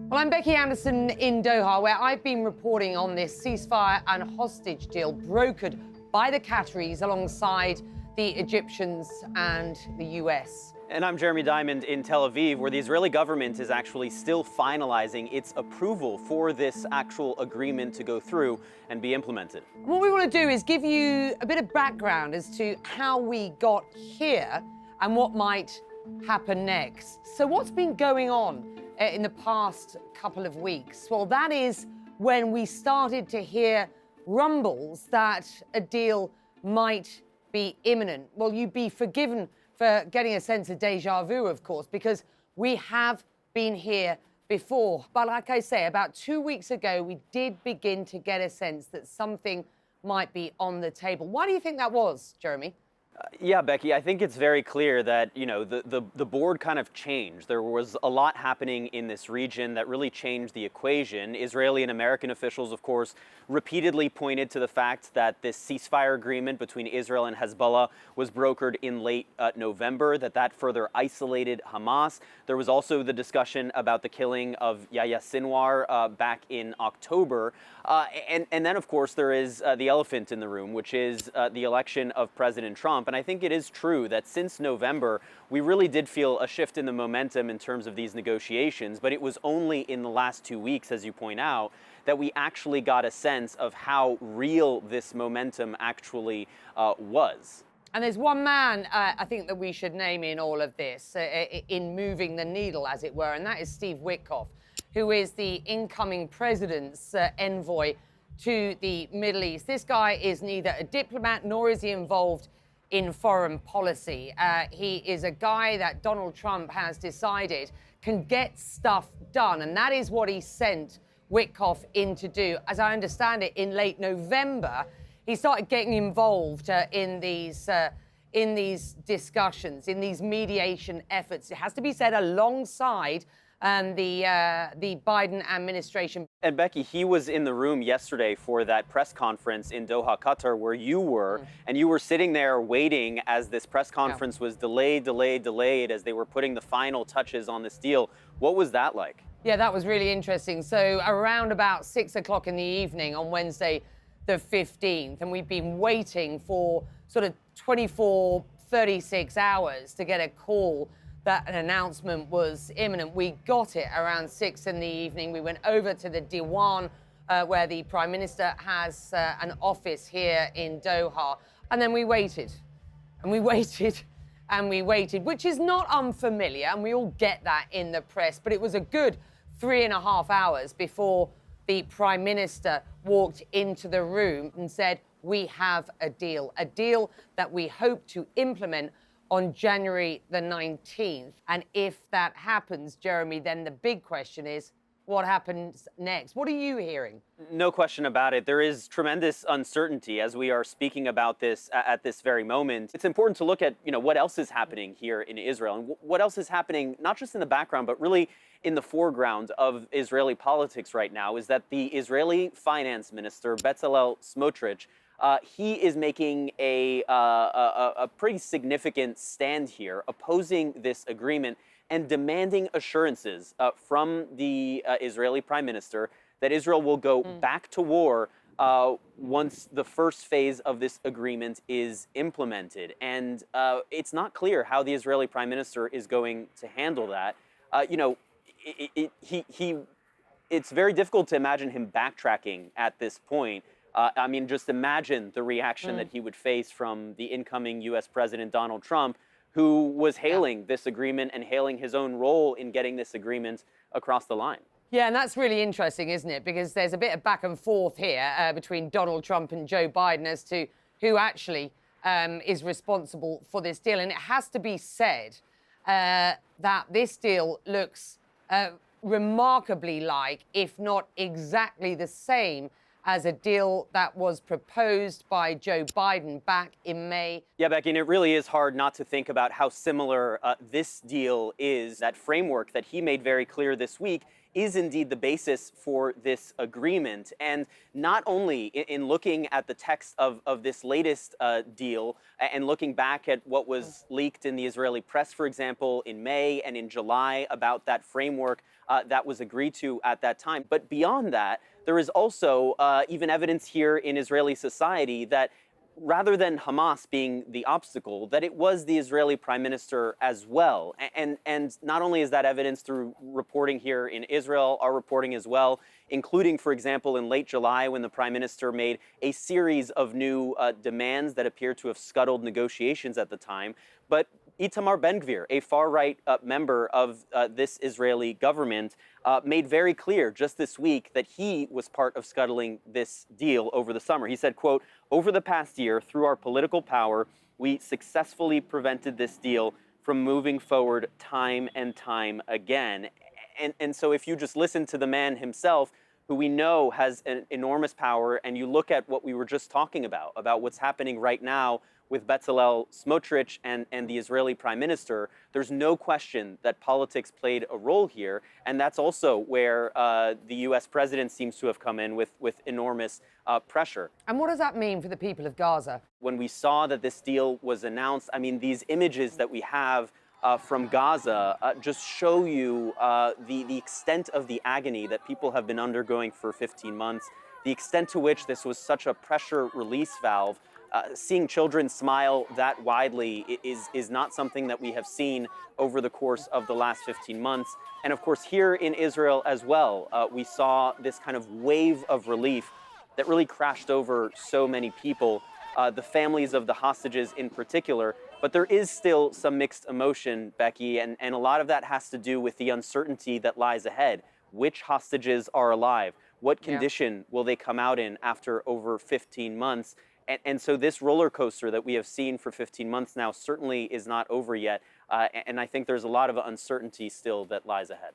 Well, I'm Becky Anderson in Doha, where I've been reporting on this ceasefire and hostage deal brokered by the Qataris alongside the Egyptians and the US. And I'm Jeremy Diamond in Tel Aviv, where the Israeli government is actually still finalizing its approval for this actual agreement to go through and be implemented. What we want to do is give you a bit of background as to how we got here and what might happen next. So what's been going on in the past couple of weeks? Well, that is when we started to hear rumbles that a deal might be imminent. Well, you'd be forgiven for getting a sense of deja vu, of course, because we have been here before. But like I say, about 2 weeks ago, we did begin to get a sense that something might be on the table. Why do you think that was, Jeremy? Yeah, Becky, I think it's very clear that, the board kind of changed. There was a lot happening in this region that really changed the equation. Israeli and American officials, of course, repeatedly pointed to the fact that this ceasefire agreement between Israel and Hezbollah was brokered in late November, that further isolated Hamas. There was also the discussion about the killing of Yahya Sinwar back in October. And then, of course, there is the elephant in the room, which is the election of President Trump. And I think it is true that since November, we really did feel a shift in the momentum in terms of these negotiations. But it was only in the last 2 weeks, as you point out, that we actually got a sense of how real this momentum actually was. And there's one man, I think, that we should name in all of this, in moving the needle, as it were, and that is Steve Witkoff, who is the incoming president's envoy to the Middle East. This guy is neither a diplomat nor is he involved in foreign policy. He is a guy that Donald Trump has decided can get stuff done, and that is what he sent Witkoff in to do. As I understand it, in late November, he started getting involved in these discussions, in these mediation efforts. It has to be said, alongside the Biden administration. And Becky, he was in the room yesterday for that press conference in Doha, Qatar, where you were, and you were sitting there waiting as this press conference was delayed, as they were putting the final touches on this deal. What was that like? Yeah, that was really interesting. So around about 6 o'clock in the evening on Wednesday, the 15th, and we've been waiting for sort of 24, 36 hours to get a call that an announcement was imminent. We got it around 6 in the evening. We went over to the Diwan, where the Prime Minister has an office here in Doha. And then we waited, and we waited, and we waited, which is not unfamiliar, and we all get that in the press. But it was a good 3.5 hours before the Prime Minister walked into the room and said, we have a deal that we hope to implement on January the 19th. And if that happens, Jeremy, then the big question is, what happens next? What are you hearing? No question about it. There is tremendous uncertainty as we are speaking about this at this very moment. It's important to look at, what else is happening here in Israel and what else is happening, not just in the background, but really in the foreground of Israeli politics right now, is that the Israeli finance minister, Bezalel Smotrich, he is making a pretty significant stand here, opposing this agreement and demanding assurances from the Israeli prime minister that Israel will go back to war once the first phase of this agreement is implemented. And it's not clear how the Israeli prime minister is going to handle that. It's very difficult to imagine him backtracking at this point. Just imagine the reaction that he would face from the incoming U.S. President Donald Trump, who was hailing this agreement and hailing his own role in getting this agreement across the line. Yeah, and that's really interesting, isn't it? Because there's a bit of back and forth here between Donald Trump and Joe Biden as to who actually is responsible for this deal. And it has to be said that this deal looks remarkably like, if not exactly the same, as a deal that was proposed by Joe Biden back in May. Yeah, Becky, and it really is hard not to think about how similar this deal is. That framework that he made very clear this week is indeed the basis for this agreement. And not only in looking at the text of this latest deal and looking back at what was leaked in the Israeli press, for example, in May and in July about that framework that was agreed to at that time. But beyond that, there is also even evidence here in Israeli society that rather than Hamas being the obstacle, that it was the Israeli prime minister as well. And not only is that evidence through reporting here in Israel, our reporting as well, including, for example, in late July when the prime minister made a series of new demands that appeared to have scuttled negotiations at the time, but Itamar Ben-Gvir, a far-right member of this Israeli government, made very clear just this week that he was part of scuttling this deal over the summer. He said, quote, "Over the past year, through our political power, we successfully prevented this deal from moving forward time and time again." And so if you just listen to the man himself, who we know has an enormous power, and you look at what we were just talking about what's happening right now with Bezalel Smotrich and the Israeli prime minister, there's no question that politics played a role here. And that's also where the US president seems to have come in with enormous pressure. And what does that mean for the people of Gaza? When we saw that this deal was announced, I mean, these images that we have from Gaza just show you the extent of the agony that people have been undergoing for 15 months, the extent to which this was such a pressure release valve. Seeing children smile that widely is not something that we have seen over the course of the last 15 months. And of course, here in Israel as well, we saw this kind of wave of relief that really crashed over so many people, the families of the hostages in particular. But there is still some mixed emotion, Becky, and a lot of that has to do with the uncertainty that lies ahead. Which hostages are alive? What condition will they come out in after over 15 months? And so this roller coaster that we have seen for 15 months now certainly is not over yet. And I think there's a lot of uncertainty still that lies ahead.